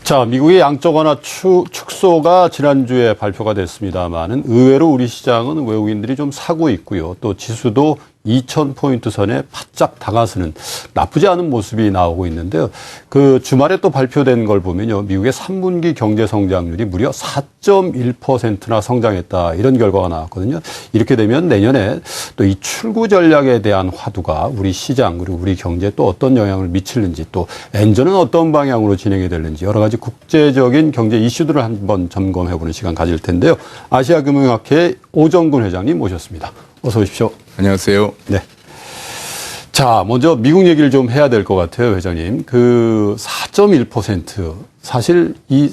자, 미국의 양적 완화 축소가 지난주에 발표가 됐습니다만은 의외로 우리 시장은 외국인들이 좀 사고 있고요. 또 지수도 2000포인트 선에 바짝 다가서는 나쁘지 않은 모습이 나오고 있는데요. 그 주말에 또 발표된 걸 보면요. 미국의 3분기 경제 성장률이 무려 4.1%나 성장했다. 이런 결과가 나왔거든요. 이렇게 되면 내년에 또 이 출구 전략에 대한 화두가 우리 시장 그리고 우리 경제에 또 어떤 영향을 미치는지 또 엔저는 어떤 방향으로 진행이 되는지 여러 가지 국제적인 경제 이슈들을 한번 점검해보는 시간 가질 텐데요. 아시아금융학회 오정근 회장님 모셨습니다. 어서 오십시오. 안녕하세요. 네. 자, 먼저 미국 얘기를 좀 해야 될 것 같아요, 회장님. 그 4.1% 사실 이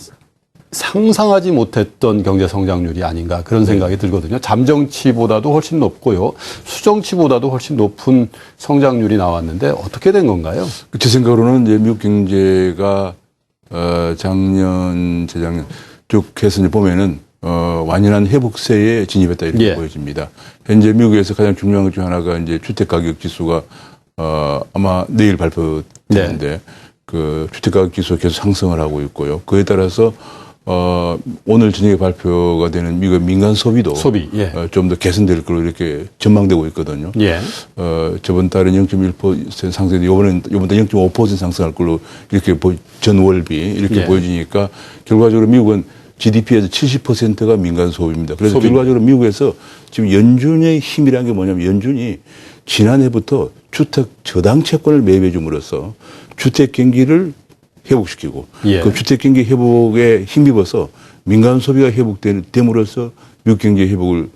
상상하지 못했던 경제 성장률이 아닌가 그런 생각이 들거든요. 잠정치보다도 훨씬 높고요. 수정치보다도 훨씬 높은 성장률이 나왔는데 어떻게 된 건가요? 제 생각으로는 이제 미국 경제가 작년, 재작년 쭉 해서 보면은 완연한 회복세에 진입했다 이렇게 보여집니다. 현재 미국에서 가장 중요한 것 중 하나가 이제 주택가격 지수가 아마 내일 발표되는데 그 주택가격 지수가 계속 상승을 하고 있고요. 그에 따라서 오늘 저녁에 발표가 되는 미국 민간 소비도 좀 더 개선될 걸로 이렇게 전망되고 있거든요. 저번 달은 0.1% 상승했는데 이번 달 0.5% 상승할 걸로 이렇게 전월비 이렇게 보여지니까 결과적으로 미국은 GDP에서 70%가 민간 소비입니다. 그래서 결과적으로 미국에서 지금 연준의 힘이라는 게 뭐냐면 연준이 지난해부터 주택 저당 채권을 매입해 줌으로써 주택 경기를 회복시키고 그 주택 경기 회복에 힘입어서 민간 소비가 회복됨으로써 미국 경제 회복을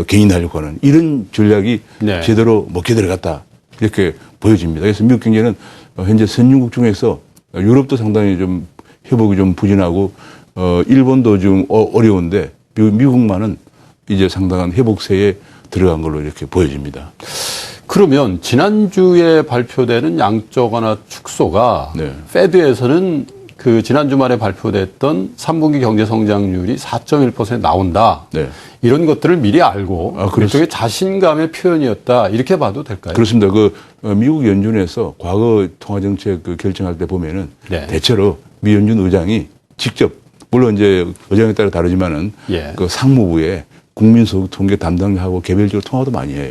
牽인하려고 하는 이런 전략이 제대로 먹혀 들어갔다 이렇게 보여집니다. 그래서 미국 경제는 현재 선진국 중에서 유럽도 상당히 좀 회복이 좀 부진하고 일본도 좀 어려운데 미국만은 이제 상당한 회복세에 들어간 걸로 이렇게 보여집니다. 그러면 지난주에 발표되는 양적 완화 축소가 페드에서는 그 지난 주말에 발표됐던 3분기 경제 성장률이 4.1% 나온다. 이런 것들을 미리 알고 일종의 자신감의 표현이었다. 이렇게 봐도 될까요? 그렇습니다. 그 미국 연준에서 과거 통화정책 그 결정할 때 보면은 대체로 미 연준 의장이 직접 물론 이제 의장에 따라 다르지만은 그 상무부에 국민소득 통계 담당하고 개별적으로 통화도 많이 해요.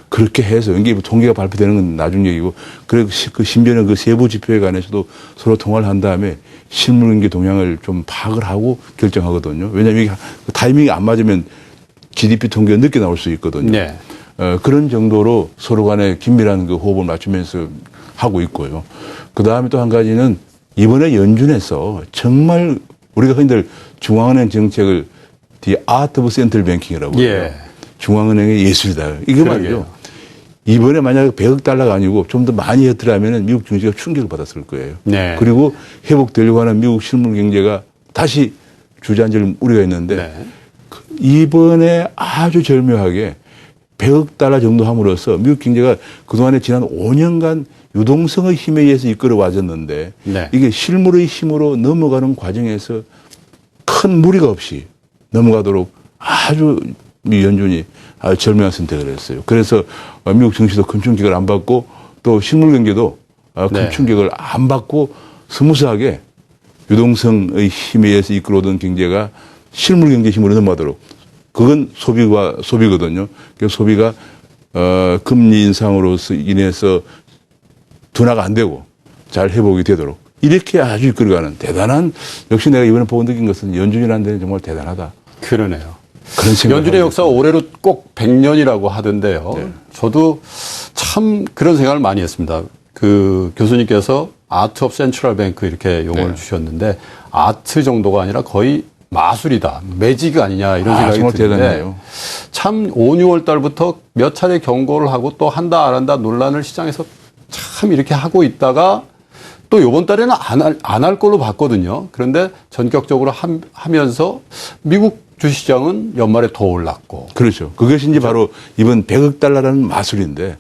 그렇게 해서 이게 통계가 발표되는 건 나중 얘기고 그리고 그 신변의 그 세부 지표에 관해서도 서로 통화를 한 다음에 실물 경기 동향을 좀 파악을 하고 결정하거든요. 왜냐하면 이게 타이밍이 안 맞으면 GDP 통계가 늦게 나올 수 있거든요. 그런 정도로 서로 간에 긴밀한 그 호흡을 맞추면서 하고 있고요. 그 다음에 또 한 가지는 이번에 연준에서 정말 우리가 흔히들 중앙은행 정책을 The Art of Central Banking이라고 해요. 중앙은행의 예술이다. 이거 말이죠. 이번에 만약에 100억 달러가 아니고 좀 더 많이 했더라면 미국 경제가 충격을 받았을 거예요. 그리고 회복되려고 하는 미국 실물 경제가 다시 주저앉을 우려가 있는데 이번에 아주 절묘하게 100억 달러 정도 함으로써 미국 경제가 그동안에 지난 5년간 유동성의 힘에 의해서 이끌어 와졌는데 이게 실물의 힘으로 넘어가는 과정에서 큰 무리가 없이 넘어가도록 아주 미 연준이 아주 절묘한 선택을 했어요. 그래서 미국 증시도 큰 충격을 안 받고 또 실물 경제도 큰 충격을 안 받고 스무스하게 유동성의 힘에 의해서 이끌어오던 경제가 실물 경제 힘으로 넘어가도록 그건 소비거든요. 그래서 소비가 금리 인상으로서 인해서 둔화가 안 되고 잘 회복이 되도록 이렇게 아주 이끌어가는 대단한 역시 내가 이번에 보고 느낀 것은 연준이라는 데는 정말 대단하다. 그러네요. 연준의 역사가 올해로 꼭 100년이라고 하던데요. 저도 참 그런 생각을 많이 했습니다. 그 교수님께서 아트 오브 센트럴 뱅크 이렇게 용어를 주셨는데 아트 정도가 아니라 거의 마술이다. 매직 아니냐 이런 생각이 드는데 참 5, 6월 달부터 몇 차례 경고를 하고 또 한다 안 한다 논란을 시장에서 참 이렇게 하고 있다가 또 이번 달에는 안 할 걸로 봤거든요. 그런데 전격적으로 하면서 미국 주시장은 연말에 더 올랐고. 그렇죠. 그것이 이제 바로 이번 100억 달러라는 마술인데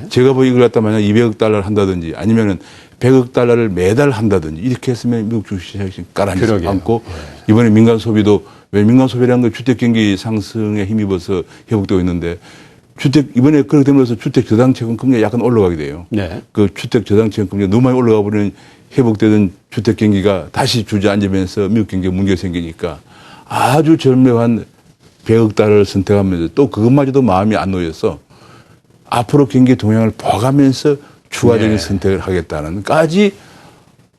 제가 뭐 이걸 갖다 만약 200억 달러를 한다든지 아니면은 100억 달러를 매달 한다든지 이렇게 했으면 미국 주식시장이 깔아앉지 않고 이번에 민간 소비도 왜 민간 소비라는 건 주택 경기 상승에 힘입어서 회복되고 있는데 이번에 그렇게 되면서 주택 저당채권 금리가 약간 올라가게 돼요. 그 주택 저당채권 금리가 너무 많이 올라가 버리면 회복되던 주택 경기가 다시 주저앉으면서 미국 경기에 문제가 생기니까 아주 절묘한 100억 달러를 선택하면서 또 그것마저도 마음이 안 놓여서 앞으로 경기 동향을 봐가면서 추가적인 선택을 하겠다는까지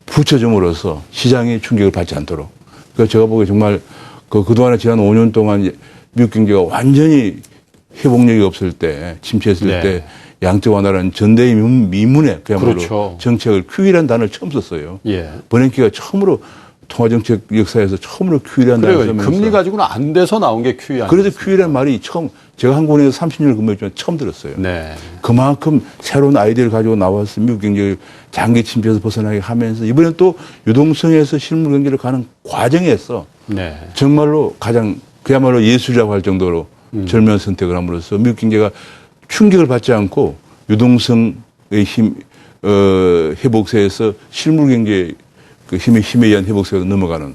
붙여줌으로써 시장이 충격을 받지 않도록. 그러니까 제가 보기에 정말 그동안에 지난 5년 동안 미국 경제가 완전히 회복력이 없을 때, 침체했을 때 양적 완화라는 전대의 미문에 그야말로 그렇죠. 정책을 QE라는 단어를 처음 썼어요. 예. 버냉키가 처음으로 통화정책 역사에서 처음으로 QE라는 단어를 쓰면서 금리 가지고는 안 돼서 나온 게 QE 아니에요. 그래서 QE라는 말이 처음 제가 한국은행에서 30년을 근무했지만 처음 들었어요. 네. 그만큼 새로운 아이디어를 가지고 나와서 미국 경제를 장기 침체에서 벗어나게 하면서 이번엔 또 유동성에서 실물 경제를 가는 과정에서 네. 정말로 가장 그야말로 예술이라고 할 정도로 절묘한 선택을 함으로써 미국 경제가 충격을 받지 않고 유동성의 힘, 회복세에서 실물 경제 그 힘에 의한 회복세로 넘어가는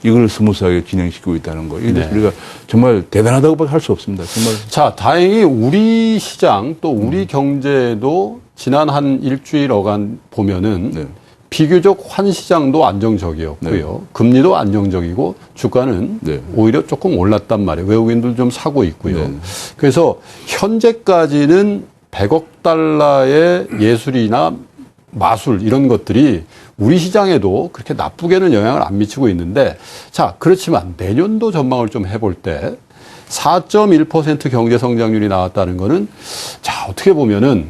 이걸 스무스하게 진행시키고 있다는 거. 이것을 우리가 정말 대단하다고밖에 할 수 없습니다. 정말. 자, 다행히 우리 시장 또 우리 경제도 지난 한 일주일어간 보면은 비교적 환 시장도 안정적이었고요. 금리도 안정적이고 주가는 오히려 조금 올랐단 말이에요. 외국인들 좀 사고 있고요. 그래서 현재까지는 100억 달러의 예술이나 마술 이런 것들이 우리 시장에도 그렇게 나쁘게는 영향을 안 미치고 있는데, 자, 그렇지만 내년도 전망을 좀 해볼 때 4.1% 경제 성장률이 나왔다는 거는, 자, 어떻게 보면은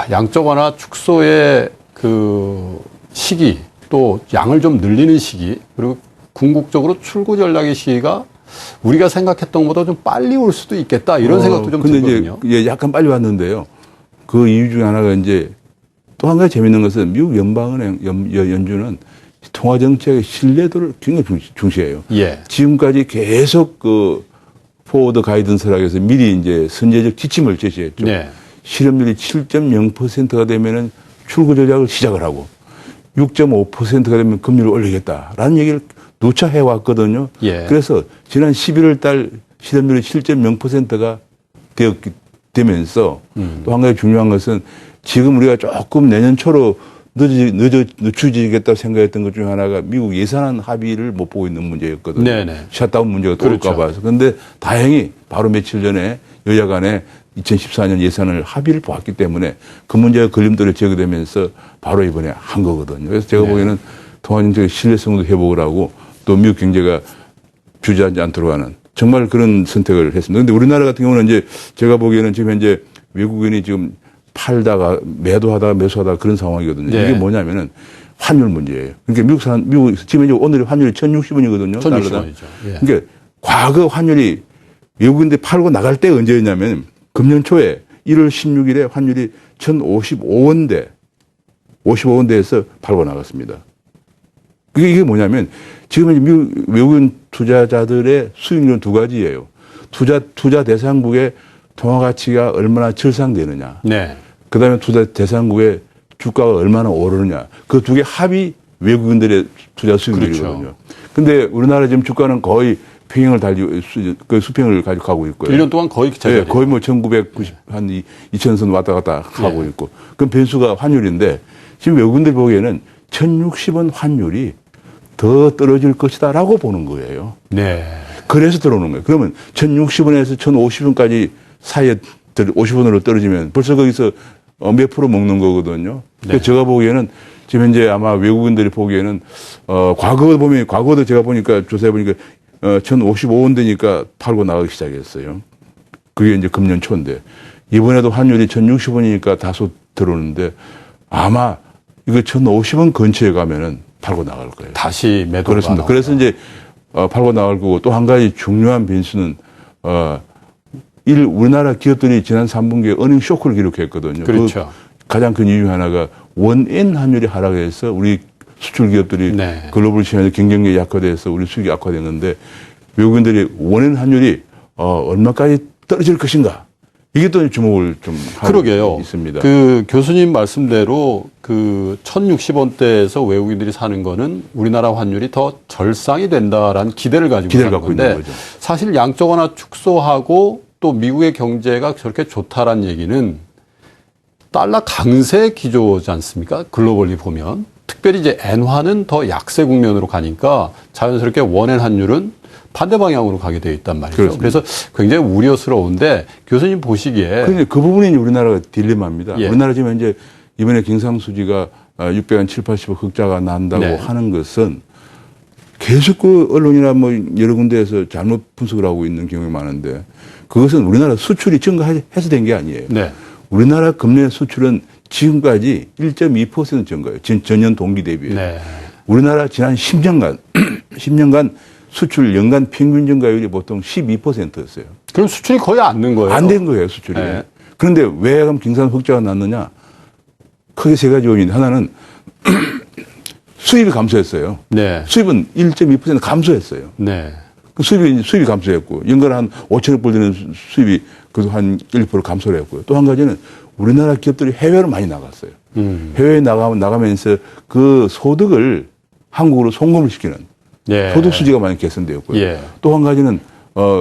양적 완화 축소의 그 시기, 또 양을 좀 늘리는 시기, 그리고 궁극적으로 출구 전략의 시기가 우리가 생각했던 것보다 좀 빨리 올 수도 있겠다, 이런 생각도 좀 들거든요. 근데 이제 약간 빨리 왔는데요. 그 이유 중에 하나가 이제 또 한 가지 재밌는 것은 미국 연방은행 연준은 통화정책의 신뢰도를 굉장히 중시해요. 예. 지금까지 계속 그 포워드 가이던스라고 해서 미리 이제 선제적 지침을 제시했죠. 네. 실업률이 7.0%가 되면은 출구 전략을 시작을 하고 6.5%가 되면 금리를 올리겠다라는 얘기를 누차 해왔거든요. 예. 그래서 지난 11월 달 실업률이 7.0%가 되면서 또 한 가지 중요한 것은 지금 우리가 조금 내년 초로 늦춰지겠다고 생각했던 것 중에 하나가 미국 예산안 합의를 못 보고 있는 문제였거든요. 네네. 샷다운 문제가 또 올까 봐서. 그런데 다행히 바로 며칠 전에 여야 간에 2014년 예산을 합의를 보았기 때문에 그 문제가 걸림돌이 제거되면서 바로 이번에 한 거거든요. 그래서 제가 보기에는 통화정책의 신뢰성도 회복을 하고 또 미국 경제가 주저앉지 않도록 하는 정말 그런 선택을 했습니다. 그런데 우리나라 같은 경우는 이제 제가 보기에는 지금 현재 외국인이 지금 팔다가 매도하다가 매수하다가 그런 상황이거든요. 네. 이게 뭐냐면은 환율 문제예요. 그러니까 미국 지금 이제 오늘 환율이 1,060원이거든요. 1,060원이죠. 예. 그러니까 과거 환율이 외국인들이 팔고 나갈 때 언제였냐면 금년 초에 1월 16일에 환율이 1,055원대에서 팔고 나갔습니다. 이게 뭐냐면 지금 이제 미국 외국인 투자자들의 수익률은 두 가지예요. 투자 대상국의 통화 가치가 얼마나 절상되느냐. 네. 그 다음에 투자 대상국의 주가가 얼마나 오르느냐. 그 두 개 합이 외국인들의 투자 수익률이거든요. 근데 그렇죠. 우리나라 지금 주가는 거의 평행을 달리고, 그 수평을 가지고 가고 있고요. 1년 동안 거의 제자리. 네, 거의 뭐 1990, 한 2000선 왔다 갔다 하고 있고. 그럼 변수가 환율인데 지금 외국인들 보기에는 1,060원 환율이 더 떨어질 것이다라고 보는 거예요. 네. 그래서 들어오는 거예요. 그러면 1,060원에서 1,050원까지 사이에 50원으로 떨어지면 벌써 거기서 몇 프로 먹는 거거든요. 네. 제가 보기에는 지금 현재 아마 외국인들이 보기에는 과거도 제가 보니까 조사해 보니까 1,055원 되니까 팔고 나가기 시작했어요. 그게 이제 금년 초인데 이번에도 환율이 1,060원이니까 다소 들어오는데 아마 이거 1,050원 근처에 가면은 팔고 나갈 거예요. 다시 매도가 그렇습니다. 그래서 이제 팔고 나갈 거고 또 한 가지 중요한 변수는 우리나라 기업들이 지난 3분기에 어닝 쇼크를 기록했거든요. 그렇죠. 가장 큰 이유 하나가 원엔 환율이 하락해서 우리 수출 기업들이 글로벌 시장에서 경쟁력이 약화돼서 우리 수익이 악화된 건데 외국인들이 원엔 환율이 얼마까지 떨어질 것인가 이게 또 주목을 좀 하고 있습니다. 그 교수님 말씀대로 그 1,060원대에서 외국인들이 사는 거는 우리나라 환율이 더 절상이 된다라는 기대를 가지고 사는 건데 있는 거죠. 사실 양적 완화 축소하고 또 미국의 경제가 저렇게 좋다라는 얘기는 달러 강세 기조지 않습니까? 글로벌리 보면. 특별히 이제 엔화는 더 약세 국면으로 가니까 자연스럽게 원엔 환율은 반대 방향으로 가게 되어 있단 말이죠. 그렇습니다. 그래서 굉장히 우려스러운데 교수님 보시기에 그런데 그 부분이 우리나라가 딜레마입니다. 예. 우리나라 지금 이제 이번에 경상수지가 600한 7, 80억 흑자가 난다고 네. 하는 것은 계속 그 언론이나 뭐 여러 군데에서 잘못 분석을 하고 있는 경우가 많은데 그것은 우리나라 수출이 증가해서 된 게 아니에요. 네. 우리나라 금년 수출은 지금까지 1.2% 증가해요. 전년 동기 대비에. 네. 우리나라 지난 10년간 수출 연간 평균 증가율이 보통 12%였어요. 그럼 수출이 거의 안 는 거예요? 안 된 거예요, 수출이. 네. 그런데 왜 그럼 경상 흑자가 났느냐? 크게 세 가지 요인인데 하나는 수입이 감소했어요. 네. 수입은 1.2% 감소했어요. 네. 그 수입이 감소했고 연간 한 5천억 불 되는 수입이 그래도 한 1% 감소를 했고요. 또 한 가지는 우리나라 기업들이 해외로 많이 나갔어요. 해외에 나가면서 그 소득을 한국으로 송금을 시키는 네. 소득 수지가 많이 개선되었고요. 예. 또 한 가지는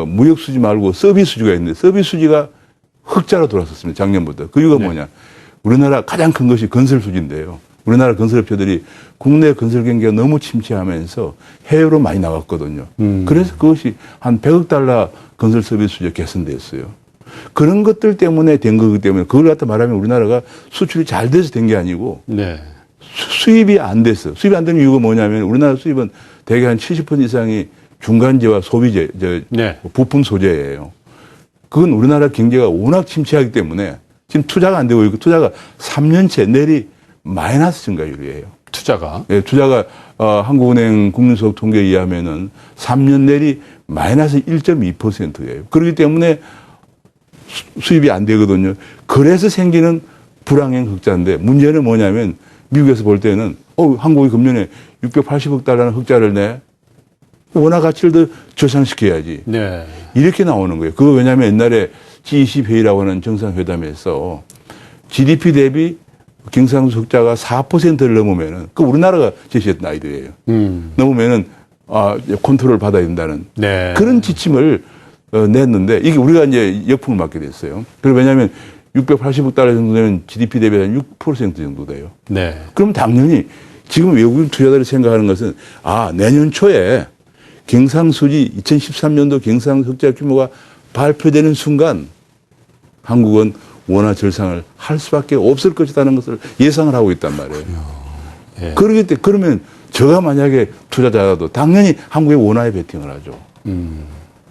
무역 수지 말고 서비스 수지가 있는데 서비스 수지가 흑자로 돌아섰습니다. 작년부터. 그 이유가 뭐냐? 우리나라 가장 큰 것이 건설 수지인데요. 우리나라 건설업체들이 국내 건설 경기가 너무 침체하면서 해외로 많이 나갔거든요. 그래서 그것이 한 100억 달러 건설 서비스 수지가 개선됐어요. 그런 것들 때문에 된 거기 때문에 그걸 갖다 말하면 우리나라가 수출이 잘 돼서 된 게 아니고 네. 수입이 안 됐어요. 수입이 안 되는 이유가 뭐냐면 우리나라 수입은 대개 한 70% 이상이 중간재와 소비재, 네. 부품 소재예요. 그건 우리나라 경제가 워낙 침체하기 때문에 지금 투자가 안 되고 있고 투자가 3년째 내리 마이너스 증가율이에요. 투자가. 예, 투자가 한국은행 국민소득 통계에 의하면은 3년 내리 마이너스 1.2%예요. 그렇기 때문에 수입이 안 되거든요. 그래서 생기는 불황행 흑자인데 문제는 뭐냐면 미국에서 볼 때는 한국이 금년에 680억 달러는 흑자를 내 원화 가치를 더 저상시켜야지. 네. 이렇게 나오는 거예요. 그거 왜냐하면 옛날에 G20 회의라고 하는 정상회담에서 GDP 대비 경상수 흑자가 4%를 넘으면은 그 우리나라가 제시했던 아이디어예요. 넘으면은 컨트롤 받아야 된다는 네. 그런 지침을 냈는데 이게 우리가 이제 역풍을 맞게 됐어요. 그리고 왜냐하면 680억 달러 정도 되는 GDP 대비 한 6% 정도 돼요. 네. 그럼 당연히 지금 외국인 투자자들이 생각하는 것은 내년 초에 경상수지 2013년도 경상흑자 규모가 발표되는 순간 한국은 원화 절상을 할 수밖에 없을 것이라는 것을 예상을 하고 있단 말이에요. 예. 그러면 제가 만약에 투자자라도 당연히 한국의 원화에 베팅을 하죠.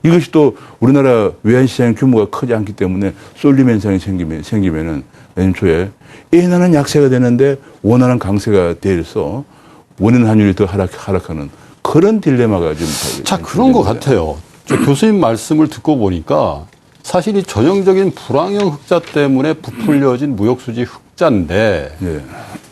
이것이 또 우리나라 외환시장 규모가 크지 않기 때문에 쏠림 현상이 생기면은 내년 초에 엔화는 약세가 되는데 원화는 강세가 돼서 원인 환율이 더 하락하는 그런 딜레마가 지금. 자, 그런 것 같아요. 저 교수님 말씀을 듣고 보니까 사실 이 전형적인 불황형 흑자 때문에 부풀려진 무역수지 흑자인데 예.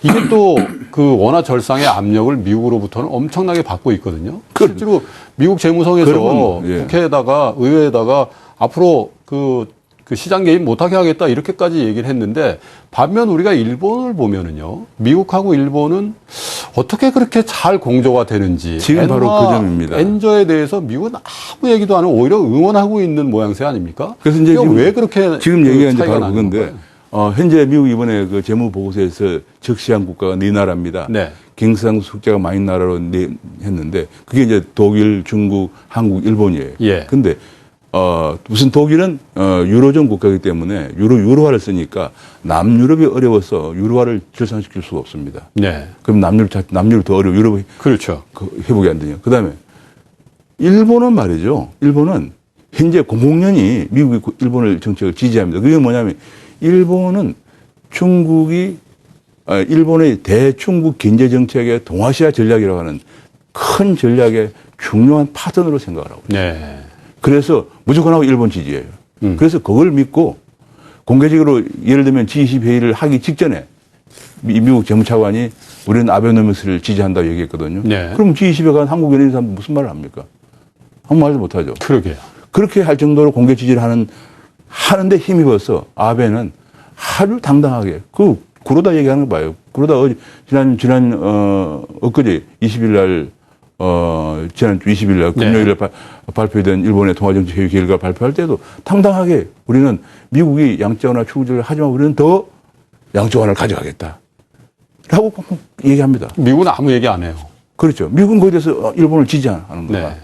이게 또 그 원화 절상의 압력을 미국으로부터는 엄청나게 받고 있거든요. 실제로 미국 재무성에서 예. 국회에다가 의회에다가 앞으로 그 시장 개입 못하게 하겠다 이렇게까지 얘기를 했는데 반면 우리가 일본을 보면은요. 미국하고 일본은 어떻게 그렇게 잘 공조가 되는지 지금 바로 그 점입니다. 엔저에 대해서 미국은 아무 얘기도 안 하고 오히려 응원하고 있는 모양새 아닙니까? 그래서 이제 지금 왜 그렇게 지금 얘기가 이제 바로 나는 그건데 건가요? 현재 미국 이번에 그 재무 보고서에서 적시한 국가가 4나라입니다. 네. 경상수 흑자가 많은 나라로 했는데 그게 이제 독일, 중국, 한국, 일본이에요. 예. 근데 무슨 독일은 유로존 국가이기 때문에 유로화를 쓰니까 남유럽이 어려워서 유로화를 절상시킬 수가 없습니다. 네. 그럼 남유럽 더 어려워. 유럽이 그렇죠. 회복이 안 되냐. 그다음에 일본은 말이죠. 일본은 현재 공공연히 미국이 일본을 정책을 지지합니다. 그게 뭐냐면 일본은 일본의 대중국 경제 정책의 동아시아 전략이라고 하는 큰 전략의 중요한 파트너로 생각을 하고 있어요. 네. 그래서 무조건 하고 일본 지지예요. 그래서 그걸 믿고 공개적으로 예를 들면 G20 회의를 하기 직전에 미국 재무차관이 우리는 아베노미스를 지지한다고 얘기했거든요. 네. 그럼 G20에 간 한국 연예인 사람 무슨 말을 합니까? 아무 말도 못하죠. 그러게요. 그렇게 할 정도로 공개 지지를 하는데 힘입어서 아베는 아주 당당하게 구로다 얘기하는 거 봐요. 구로다 엊그제 20일 날 지난주 20일 날 금요일에 발표된 일본의 통화정책 회의 결과 발표할 때도 당당하게 우리는 미국이 양적 완화 추구를 하지만 우리는 더 양적 완화를 가져가겠다. 라고 얘기합니다. 미국은 아무 얘기 안 해요. 그렇죠. 미국은 거기에 대해서 일본을 지지하는 거다. 네.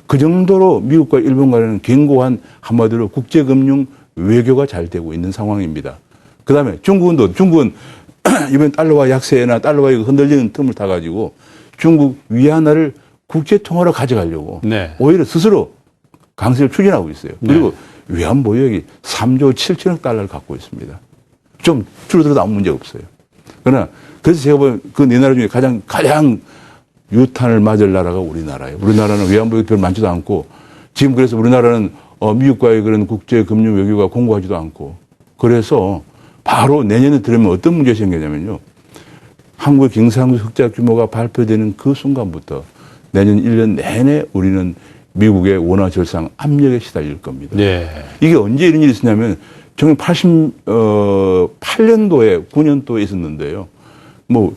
그 정도로 미국과 일본 간에는 견고한 한마디로 국제금융 외교가 잘 되고 있는 상황입니다. 그 다음에 중국은 이번 달러와 약세나 달러와 흔들리는 틈을 타가지고 중국 위안화를 국제통화로 가져가려고 네. 오히려 스스로 강세를 추진하고 있어요. 그리고 위안 보유액이 3조 7천억 달러를 갖고 있습니다. 좀 줄어들어도 아무 문제 없어요. 그러나 그래서 제가 보면 그 네 나라 중에 가장 유탄을 맞을 나라가 우리나라예요. 우리나라는 위안 보유액 별로 많지도 않고 지금 그래서 우리나라는 미국과의 그런 국제 금융 외교가 공고하지도 않고 그래서 바로 내년에 들으면 어떤 문제가 생기냐면요. 한국의 경상도 흑자 규모가 발표되는 그 순간부터 내년 1년 내내 우리는 미국의 원화 절상 압력에 시달릴 겁니다. 네. 이게 언제 이런 일이 있었냐면 1988년도에 9년도에 있었는데요. 뭐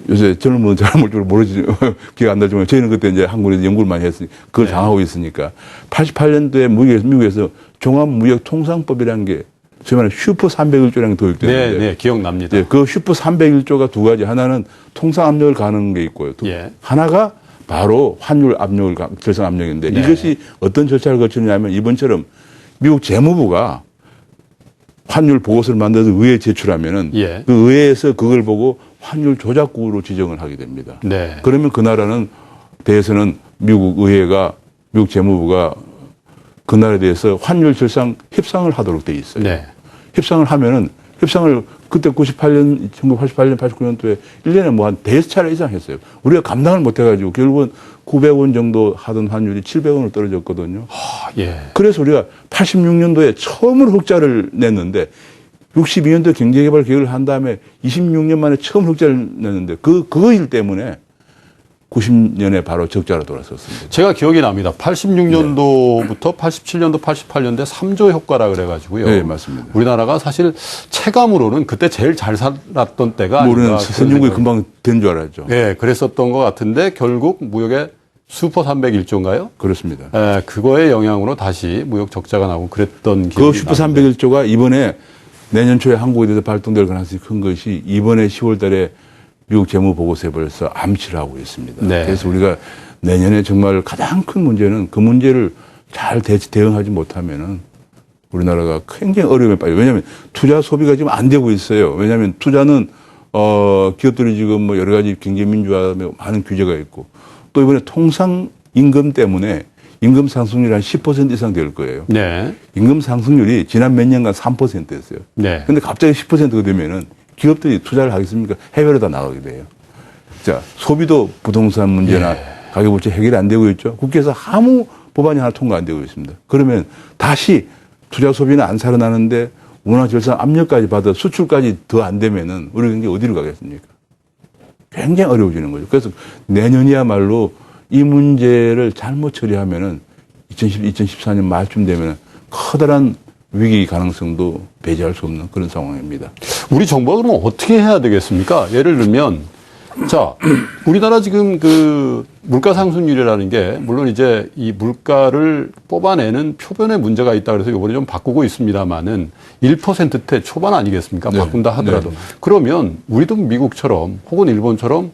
요새 저는 뭐 잘 모르지 기억 안 나지만 저희는 그때 이제 한국에서 연구를 많이 했으니 그걸 장하고 있으니까 88년도에 미국에서 종합무역통상법이라는 게 소위 말하는 슈퍼 301조라는 게 도입됐는데 네, 기억납니다. 네, 그 슈퍼 301조가 두 가지. 하나는 통상 압력을 가는 게 있고요. 하나가 바로 환율 압력을 결상 압력인데 이것이 어떤 절차를 거치느냐면 이번처럼 미국 재무부가 환율 보고서를 만들어서 의회에 제출하면은 그 의회에서 그걸 보고 환율 조작국으로 지정을 하게 됩니다. 네. 그러면 그 나라는 대해서는 미국 의회가 미국 재무부가 그 나라에 대해서 환율 절상 협상을 하도록 돼 있어요. 네. 협상을 하면은 협상을 그때 1988년, 89년도에 1년에 뭐 한 5차례 이상 했어요. 우리가 감당을 못 해가지고 결국은 900원 정도 하던 환율이 700원으로 떨어졌거든요. 그래서 우리가 86년도에 처음으로 흑자를 냈는데 62년도 경제개발 계획을 한 다음에 26년 만에 처음 흑자를 냈는데 그 일 때문에 90년에 바로 적자로 돌아섰습니다. 제가 기억이 납니다. 86년도부터 87년도, 88년도에 3조 효과라 그래가지고요. 네, 맞습니다. 우리나라가 사실 체감으로는 그때 제일 잘 살았던 때가 우리는 선진국이 금방 된 줄 알았죠. 네, 그랬었던 것 같은데 결국 무역의 슈퍼 301조인가요? 그렇습니다. 네, 그거의 영향으로 다시 무역 적자가 나고 그랬던 그 슈퍼 301조가 이번에 내년 초에 한국에 대해서 발동될 가능성이 큰 것이 이번에 10월 달에 미국 재무보고서에 벌써 암시를 하고 있습니다. 네. 그래서 우리가 내년에 정말 가장 큰 문제는 그 문제를 잘 대응하지 못하면은 우리나라가 굉장히 어려움에 빠져요. 왜냐하면 투자 소비가 지금 안 되고 있어요. 왜냐하면 투자는 기업들이 지금 뭐 여러 가지 경제민주화에 많은 규제가 있고 또 이번에 통상 임금 때문에 임금 상승률이 한 10% 이상 될 거예요. 네. 임금 상승률이 지난 몇 년간 3%였어요. 네. 근데 갑자기 10%가 되면은 기업들이 투자를 하겠습니까? 해외로 다 나가게 돼요. 자, 소비도 부동산 문제나 가계부채 해결이 안 되고 있죠. 국회에서 아무 법안이 하나 통과 안 되고 있습니다. 그러면 다시 투자 소비는 안 살아나는데 원화 절상 압력까지 받아 수출까지 더 안 되면은 우리 경제 어디로 가겠습니까? 굉장히 어려워지는 거죠. 그래서 내년이야말로 이 문제를 잘못 처리하면은 2014년 말쯤 되면은 커다란 위기 가능성도 배제할 수 없는 그런 상황입니다. 우리 정부가 그러면 어떻게 해야 되겠습니까? 예를 들면, 자, 우리나라 지금 그 물가 상승률이라는 게, 물론 이제 이 물가를 뽑아내는 표변에 문제가 있다 그래서 이번에 좀 바꾸고 있습니다만은 1%대 초반 아니겠습니까? 네. 바꾼다 하더라도. 네. 그러면 우리도 미국처럼 혹은 일본처럼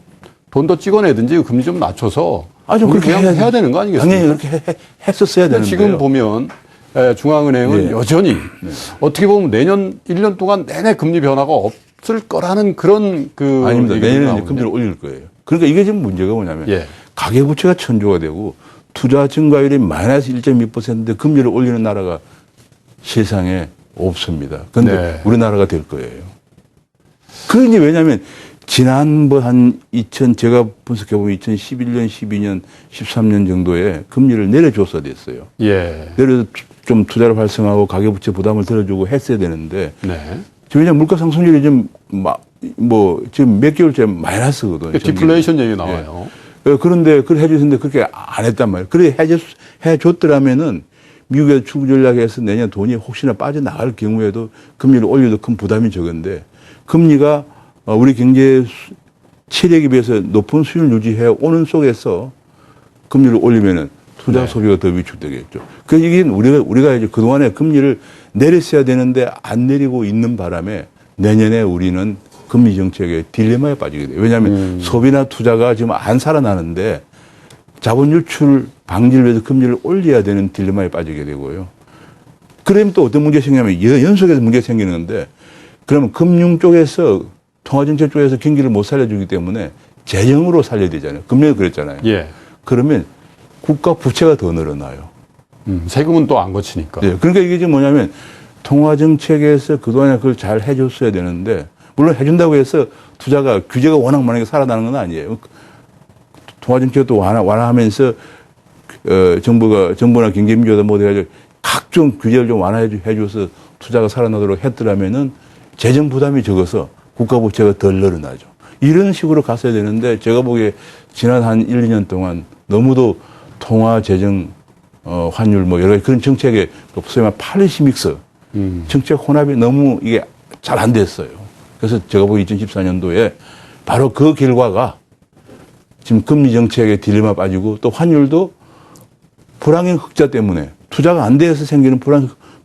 돈 더 찍어내든지 금리 좀 낮춰서 좀 그렇게 해야 되는 거 아니겠습니까? 당연히 그렇게 했었어야 되는데 지금 보면 중앙은행은 여전히 어떻게 보면 내년 1년 동안 내내 금리 변화가 없을 거라는 그런 아닙니다. 내년에 금리를 올릴 거예요. 그러니까 이게 지금 문제가 뭐냐면 가계부채가 천조가 되고 투자 증가율이 마이너스 1.2%인데 금리를 올리는 나라가 세상에 없습니다. 그런데 우리나라가 될 거예요. 그게 왜냐하면 지난번 제가 분석해보면 2011년, 12년, 13년 정도에 금리를 내려줬어야 됐어요. 내려서 좀 투자를 활성화하고 가계부채 부담을 덜어주고 했어야 되는데. 왜냐하면 물가 상승률이 지금 지금 몇 개월째 마이너스거든요. 디플레이션 얘기 나와요. 그런데 그걸 해줬는데 그렇게 안 했단 말이에요. 그래 해줬더라면은 미국에서 출구 전략에서 내년 돈이 혹시나 빠져나갈 경우에도 금리를 올려도 큰 부담이 적은데 금리가 우리 경제 체력에 비해서 높은 수준을 유지해 오는 속에서 금리를 올리면은 투자 소비가 더 위축되겠죠. 그래서 이게 우리가 이제 그동안에 금리를 내렸어야 되는데 안 내리고 있는 바람에 내년에 우리는 금리 정책의 딜레마에 빠지게 돼요. 왜냐하면 소비나 투자가 지금 안 살아나는데 자본 유출 방지를 위해서 금리를 올려야 되는 딜레마에 빠지게 되고요. 그러면 또 어떤 문제가 생기냐면 연속해서 문제가 생기는데 그러면 금융 쪽에서 통화정책 쪽에서 경기를 못 살려주기 때문에 재정으로 살려야 되잖아요. 금리가 그랬잖아요. 예. 그러면 국가 부채가 더 늘어나요. 세금은 또 안 거치니까. 네. 그러니까 이게 지금 뭐냐면 통화정책에서 그동안에 그걸 잘 해줬어야 되는데 물론 해준다고 해서 투자가 규제가 워낙 많으니까 살아나는 건 아니에요. 통화정책도 완화하면서 정부나 경제민주화도 뭐 해가지고 각종 규제를 좀 완화해줘서 투자가 살아나도록 했더라면은 재정 부담이 적어서 국가 부채가 덜 늘어나죠. 이런 식으로 갔어야 되는데 제가 보기에 지난 한 1, 2년 동안 너무도 통화 재정 환율 뭐 여러 가지 그런 정책에 소위 말해 팔리시 믹스 정책 혼합이 너무 이게 잘 안 됐어요. 그래서 제가 보기 2014년도에 바로 그 결과가 지금 금리 정책의 딜레마 빠지고 또 환율도 불황의 흑자 때문에 투자가 안 돼서 생기는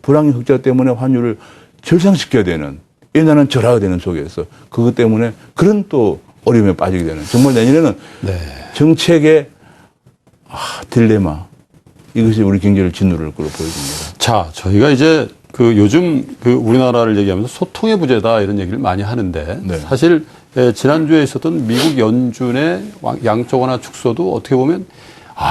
불황의 흑자 때문에 환율을 절상시켜야 되는 인하는 절하가 되는 속에서 그것 때문에 그런 또 어려움에 빠지게 되는 정말 내년에는 네. 정책의 딜레마 이것이 우리 경제를 짓누를 걸로 보여집니다. 자, 저희가 이제 요즘 우리나라를 얘기하면서 소통의 부재다 이런 얘기를 많이 하는데 네. 사실 지난주에 있었던 미국 연준의 양적 완화 축소도 어떻게 보면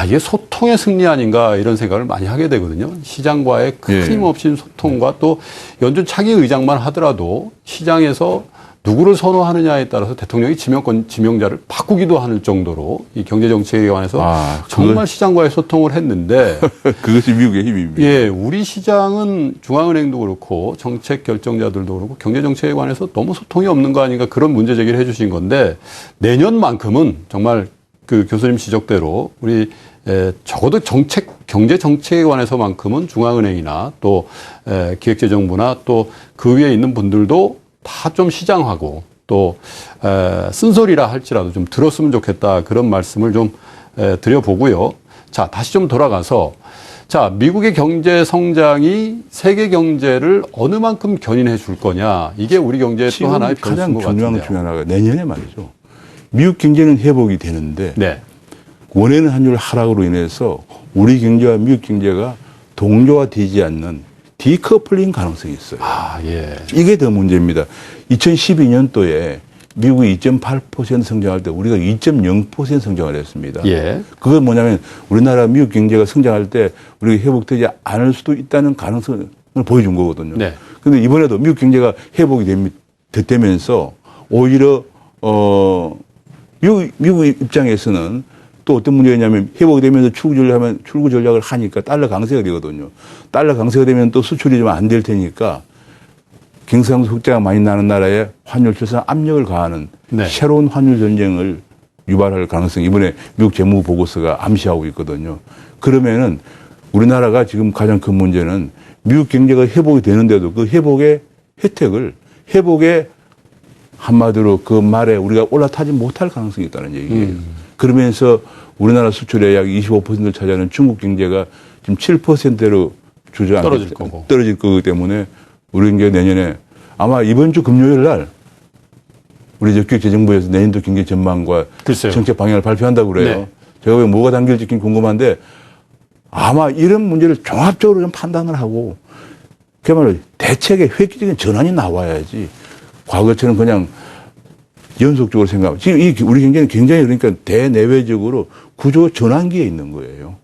이게 소통의 승리 아닌가 이런 생각을 많이 하게 되거든요. 시장과의 끊임없이 소통과 또 연준 차기 의장만 하더라도 시장에서 누구를 선호하느냐에 따라서 대통령이 지명자를 바꾸기도 하는 정도로 이 경제정책에 관해서 정말 시장과의 소통을 했는데 그것이 미국의 힘입니다. 예, 우리 시장은 중앙은행도 그렇고 정책 결정자들도 그렇고 경제정책에 관해서 너무 소통이 없는 거 아닌가 그런 문제 제기를 해 주신 건데 내년만큼은 정말 그 교수님 지적대로 우리 적어도 경제 정책에 관해서만큼은 중앙은행이나 또 기획재정부나 또 그 위에 있는 분들도 다 좀 시장하고 또 쓴소리라 할지라도 좀 들었으면 좋겠다 그런 말씀을 좀 드려보고요. 자, 다시 좀 돌아가서 자, 미국의 경제 성장이 세계 경제를 어느 만큼 견인해 줄 거냐 이게 우리 경제의 또 하나의 변수인 것 같은데요. 가장 중요한 하나가 내년에 말이죠. 미국 경제는 회복이 되는데 네. 원화는 환율 하락으로 인해서 우리 경제와 미국 경제가 동조화되지 않는 디커플링 가능성이 있어요. 예. 이게 더 문제입니다. 2012년도에 미국이 2.8% 성장할 때 우리가 2.0% 성장을 했습니다. 예. 그건 뭐냐면 우리나라 미국 경제가 성장할 때 우리가 회복되지 않을 수도 있다는 가능성을 보여준 거거든요. 네. 그런데 이번에도 미국 경제가 회복이 됐다면서 오히려 미국 입장에서는 또 어떤 문제냐면 회복이 되면서 출구 전략을 하니까 달러 강세가 되거든요. 달러 강세가 되면 또 수출이 좀 안 될 테니까 경상수 흑자가 많이 나는 나라에 환율 결산 압력을 가하는 새로운 환율 전쟁을 유발할 가능성이 이번에 미국 재무 보고서가 암시하고 있거든요. 그러면은 우리나라가 지금 가장 큰 문제는 미국 경제가 회복이 되는데도 그 회복의 혜택을 회복의 한마디로 그 말에 우리가 올라타지 못할 가능성이 있다는 얘기예요. 그러면서 우리나라 수출의 약 25%를 차지하는 중국 경제가 지금 7%로 떨어질 거기 때문에 우리 경제 내년에 아마 이번 주 금요일 날 우리 기획재정부에서 내년도 경제 전망과 글쎄요. 정책 방향을 발표한다고 그래요. 네. 제가 왜 뭐가 담길지 궁금한데 아마 이런 문제를 종합적으로 좀 판단을 하고 그야말로 대책의 획기적인 전환이 나와야지 과거처럼 그냥 연속적으로 생각하고 지금 우리 경제는 굉장히 그러니까 대내외적으로 구조 전환기에 있는 거예요.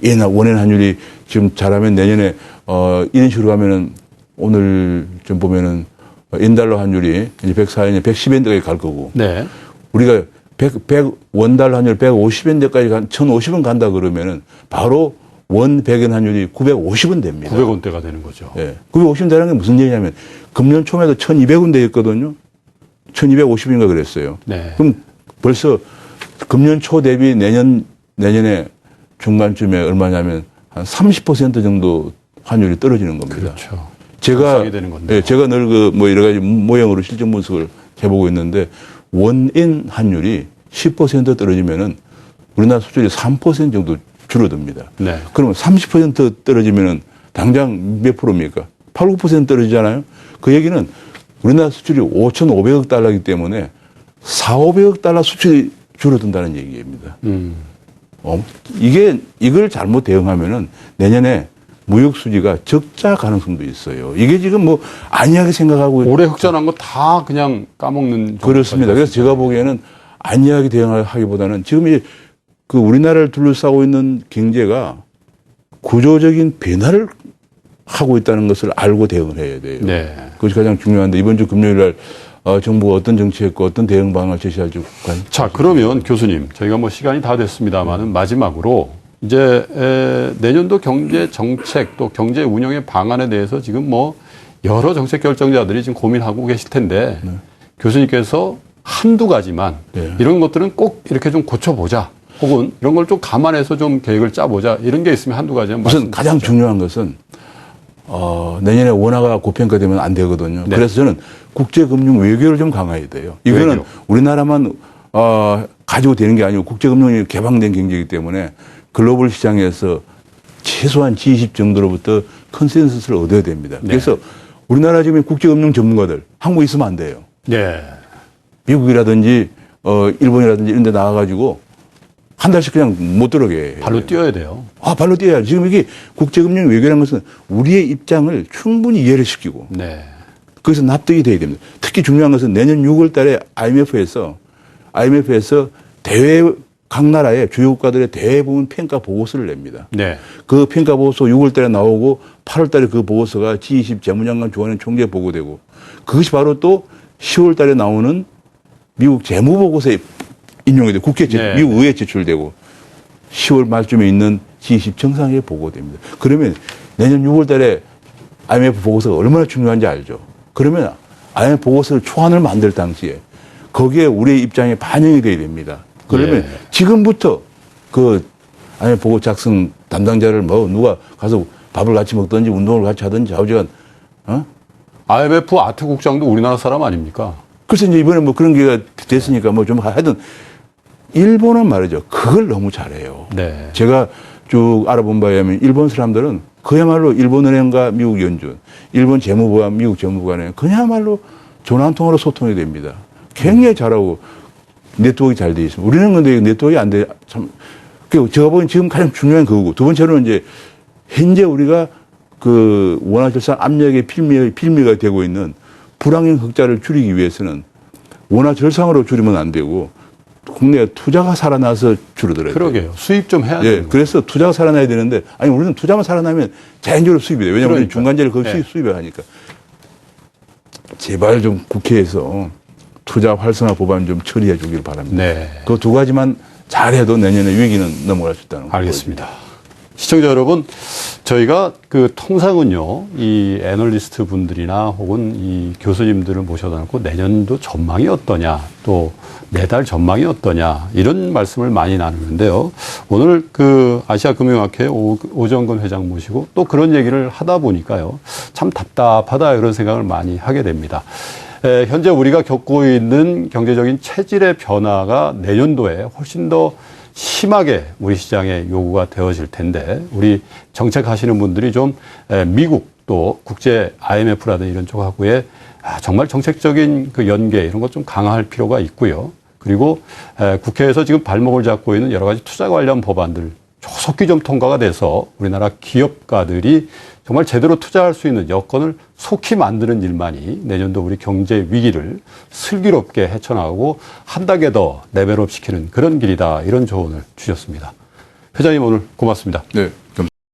예나 원엔 환율이 지금 잘하면 내년에 이런 식으로 하면은 오늘 좀 보면은 인달러 환율이 이제 104엔, 110엔대까지 갈 거고. 네. 우리가 원달러 환율 150엔대까지 1,050원 간다 그러면은 바로 원 100엔 환율이 950원 됩니다. 900원대가 되는 거죠. 예. 950원 되는 게 무슨 얘기냐면 금년 초에도 1,200원대였거든요. 1,250인가 그랬어요. 네. 그럼 벌써 금년 초 대비 내년에 중반쯤에 얼마냐면 한 30% 정도 환율이 떨어지는 겁니다. 그렇죠. 제가 늘 여러 가지 모형으로 실전 분석을 해보고 있는데 원인 환율이 10% 떨어지면은 우리나라 수출이 3% 정도 줄어듭니다. 네. 그러면 30% 떨어지면은 당장 몇 프로입니까? 8, 9% 떨어지잖아요. 그 얘기는 우리나라 수출이 5,500억 달러이기 때문에 4,500억 달러 수출이 줄어든다는 얘기입니다. 이걸 잘못 대응하면은 내년에 무역 수지가 적자 가능성도 있어요. 이게 지금 뭐 안이하게 생각하고 올해 흑자난 거 다 그냥 까먹는. 그렇습니다. 그래서 제가 보기에는 안이하게 대응하기보다는 지금 이 그 우리나라를 둘러싸고 있는 경제가 구조적인 변화를 하고 있다는 것을 알고 대응을 해야 돼요. 네. 그것이 가장 중요한데 이번 주 금요일 날 정부가 어떤 정책과 어떤 대응 방안을 제시할지. 자, 그러면 교수님, 저희가 뭐 시간이 다 됐습니다만은 마지막으로 이제 내년도 경제 정책 또 경제 운영의 방안에 대해서 지금 뭐 여러 정책 결정자들이 지금 고민하고 계실 텐데 네. 교수님께서 한두 가지만 네. 이런 것들은 꼭 이렇게 좀 고쳐보자. 혹은 이런 걸 좀 감안해서 좀 계획을 짜보자. 이런 게 있으면 한두 가지만 우선 가장 중요한 것은 내년에 원화가 고평가되면 안 되거든요. 네. 그래서 저는 국제금융 외교를 좀 강화해야 돼요. 이거는 외교. 우리나라만 가지고 되는 게 아니고 국제금융이 개방된 경제이기 때문에 글로벌 시장에서 최소한 G20 정도로부터 컨센서스를 얻어야 됩니다. 네. 그래서 우리나라 지금 국제금융 전문가들 한국에 있으면 안 돼요. 네. 미국이라든지 일본이라든지 이런 데 나가가지고 한 달씩 그냥 못 들어게 해요. 발로 뛰어야 돼요. 발로 뛰어야. 지금 이게 국제금융 외교라는 것은 우리의 입장을 충분히 이해를 시키고 네. 거기서 납득이 돼야 됩니다. 특히 중요한 것은 내년 6월 달에 IMF에서 각 나라의 주요 국가들의 대부분 평가 보고서를 냅니다. 네. 그 평가 보고서 6월 달에 나오고 8월 달에 그 보고서가 G20 재무장관 조언회 총재 보고되고 그것이 바로 또 10월 달에 나오는 미국 재무보고서에 인용이 되고 네. 미국 의회에 제출되고 10월 말쯤에 있는 G20 정상회의에 보고됩니다. 그러면 내년 6월 달에 IMF 보고서가 얼마나 중요한지 알죠. 그러면 IMF 보고서를 초안을 만들 당시에 거기에 우리의 입장이 반영이 돼야 됩니다. 그러면 지금부터 그 IMF 보고 작성 담당자를 뭐 누가 가서 밥을 같이 먹든지 운동을 같이 하든지 좌우지간 IMF 아트국장도 우리나라 사람 아닙니까? 그래서 이제 이번에 뭐 그런 기회가 됐으니까 뭐 좀 하여튼 일본은 말이죠. 그걸 너무 잘해요. 네. 제가 쭉 알아본 바에 의하면 일본 사람들은 그야말로 일본은행과 미국 연준, 일본 재무부와 미국 재무부 간에 그야말로 전화 한 통화로 소통이 됩니다. 굉장히 잘하고 네트워크가 잘 돼 있습니다. 우리는 근데 네트워크가 안 돼. 참, 제가 보기엔 지금 가장 중요한 그거고 두 번째로는 이제 현재 우리가 그 원화절상 압력의 필미가 되고 있는 불황형 흑자를 줄이기 위해서는 원화절상으로 줄이면 안 되고 국내 투자가 살아나서 줄어들어야 돼요. 그러게요. 수입 좀 해야 돼요. 그래서 투자가 살아나야 되는데 아니 우리는 투자만 살아나면 자연적으로 수입이 돼요. 왜냐하면 그러니까. 중간재를 그 수입을 하니까. 제발 좀 국회에서 투자 활성화 법안 좀 처리해 주길 바랍니다. 네. 그 두 가지만 잘해도 내년에 위기는 넘어갈 수 있다는 거죠. 알겠습니다. 시청자 여러분, 저희가 그 통상은요, 이 애널리스트 분들이나 혹은 이 교수님들을 모셔다 놓고 내년도 전망이 어떠냐, 또 내달 전망이 어떠냐, 이런 말씀을 많이 나누는데요. 오늘 그 아시아금융학회 오정근 회장 모시고 또 그런 얘기를 하다 보니까요, 참 답답하다 이런 생각을 많이 하게 됩니다. 현재 우리가 겪고 있는 경제적인 체질의 변화가 내년도에 훨씬 더 심하게 우리 시장에 요구가 되어질 텐데 우리 정책하시는 분들이 좀 미국 또 국제 IMF라든지 이런 쪽하고의 정말 정책적인 그 연계 이런 것 좀 강화할 필요가 있고요. 그리고 국회에서 지금 발목을 잡고 있는 여러 가지 투자 관련 법안들 조속히 좀 통과가 돼서 우리나라 기업가들이 정말 제대로 투자할 수 있는 여건을 속히 만드는 일만이 내년도 우리 경제 위기를 슬기롭게 헤쳐나가고 한 단계 더 레벨업 시키는 그런 길이다. 이런 조언을 주셨습니다. 회장님 오늘 고맙습니다. 네.